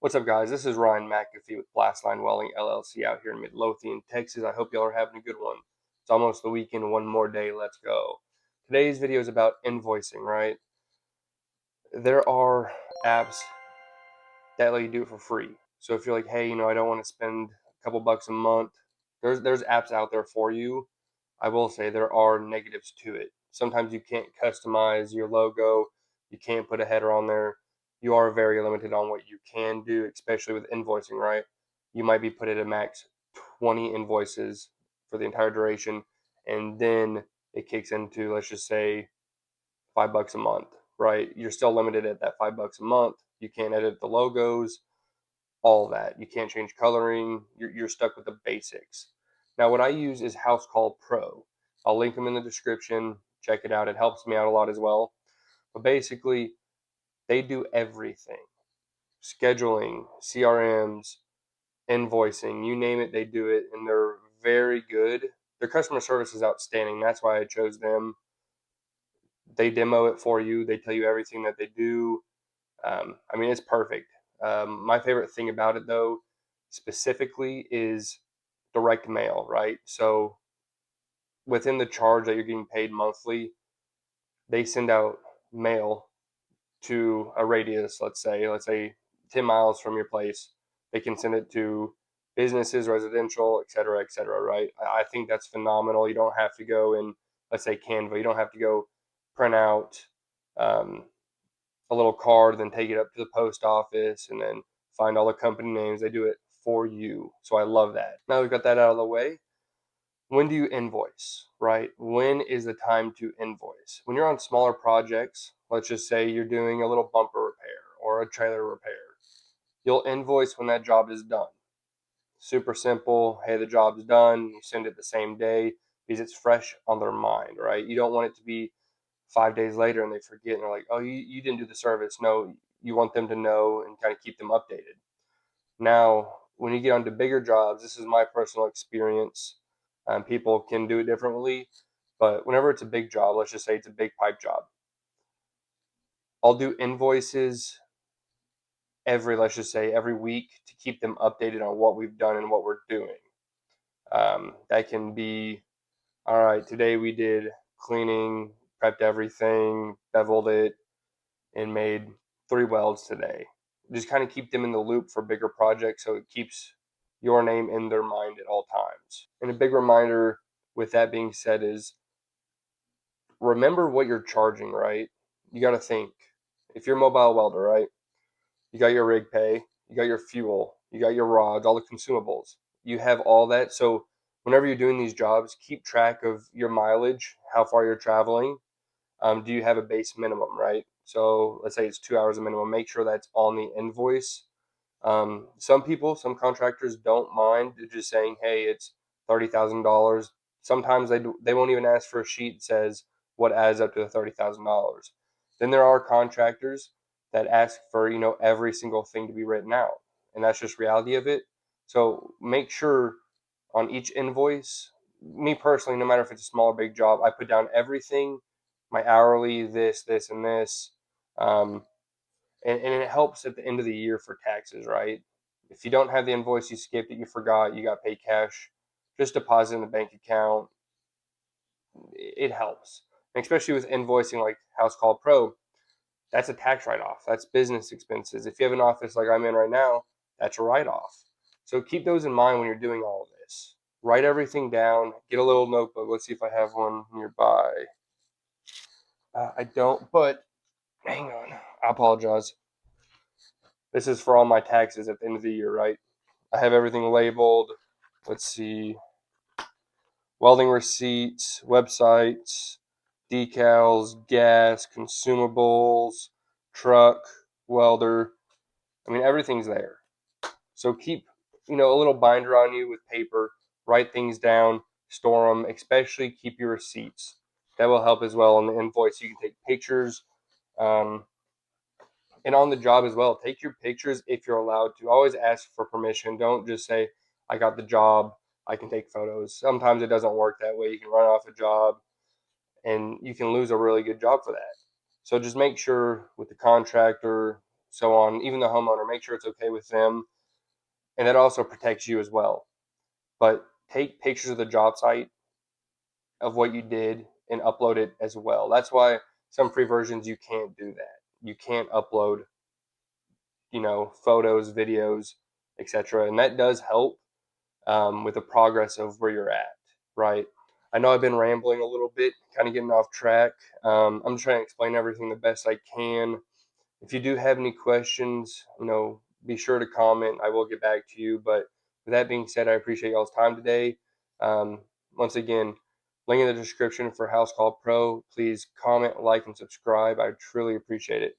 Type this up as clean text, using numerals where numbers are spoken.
What's up, guys? This is Ryan McAfee with Blastline Welding LLC out here in Midlothian, Texas. I hope y'all are having a good one. It's almost the weekend, one more day. Let's go. Today's video is about invoicing, right? There are apps that let you do it for free. So if you're like, hey, I don't want to spend a couple bucks a month, there's apps out there for you. I will say there are negatives to it. Sometimes you can't customize your logo, you can't put a header on there. You are very limited on what you can do, especially with invoicing, right? You might be put at a max 20 invoices for the entire duration, and then it kicks into, let's just say, $5 a month, right? You're still limited at that $5 a month. You can't edit the logos, all that. You can't change coloring. You're stuck with the basics. Now, what I use is House Call Pro. I'll link them in the description. Check it out. It helps me out a lot as well. But basically, they do everything: scheduling, CRMs, invoicing, you name it, they do it, and they're very good. Their customer service is outstanding. That's why I chose them. They demo it for you. They tell you everything that they do. It's perfect. My favorite thing about it, though, specifically, is direct mail, right? So within the charge that you're getting paid monthly, they send out mail to a radius, let's say 10 miles from your place. They can send it to businesses, residential, et cetera, right? I think that's phenomenal. You don't have to go in, let's say Canva, you don't have to go print out um, a little card, then take it up to the post office and then find all the company names. They do it for you. So I love that. Now we've got that out of the way. When do you invoice, right? When is the time to invoice? When you're on smaller projects, let's just say you're doing a little bumper repair or a trailer repair, you'll invoice when that job is done. Super simple. Hey, the job's done. You send it the same day because it's fresh on their mind, right? You don't want it to be 5 days later and they forget and they're like, oh, you didn't do the service. No, you want them to know and kind of keep them updated. Now, when you get onto bigger jobs, this is my personal experience. People can do it differently, but whenever it's a big job, let's just say it's a big pipe job, I'll do invoices let's just say every week to keep them updated on what we've done and what we're doing. That can be, all right, today we did cleaning, prepped everything, beveled it, and made 3 welds today. Just kind of keep them in the loop for bigger projects so it keeps your name in their mind at all times. And a big reminder with that being said is remember what you're charging, right? You got to think. If you're a mobile welder, right? You got your rig pay, you got your fuel, you got your rods, all the consumables. You have all that. So whenever you're doing these jobs, keep track of your mileage, how far you're traveling. Do you have a base minimum, right? So let's say it's 2 hours a minimum. Make sure that's on the invoice. Some contractors don't mind just saying, "Hey, it's $30,000." Sometimes they won't even ask for a sheet that says what adds up to the $30,000. Then there are contractors that ask for every single thing to be written out, and that's just reality of it. So make sure on each invoice, me personally, no matter if it's a small or big job, I put down everything, my hourly, this, and this. Um, and it helps at the end of the year for taxes, right? If you don't have the invoice, you skipped it, you forgot, you got paid cash, just deposit in the bank account. It helps, and especially with invoicing like House Call Pro. That's a tax write-off. That's business expenses. If you have an office like I'm in right now, that's a write-off. So keep those in mind when you're doing all of this. Write everything down. Get a little notebook. Let's see if I have one nearby. I don't, but hang on. I apologize. This is for all my taxes at the end of the year, right? I have everything labeled. Let's see. Welding receipts, websites, decals, gas, consumables, truck, welder. Everything's there. So keep, a little binder on you with paper, write things down, store them, especially keep your receipts. That will help as well on the invoice. You can take pictures. Um, and on the job as well, take your pictures if you're allowed to. Always ask for permission. Don't just say, I got the job, I can take photos. Sometimes it doesn't work that way. You can run off a job and you can lose a really good job for that. So just make sure with the contractor, so on, even the homeowner, make sure it's okay with them. And that also protects you as well. But take pictures of the job site of what you did and upload it as well. That's why some free versions you can't do that. You can't upload, photos, videos, etc. And that does help with the progress of where you're at, right? I know I've been rambling a little bit, kind of getting off track. I'm trying to explain everything the best I can. If you do have any questions, be sure to comment. I will get back to you. But with that being said, I appreciate y'all's time today. Um, Once again, link in the description for House Call Pro. Please comment, like, and subscribe. I truly appreciate it.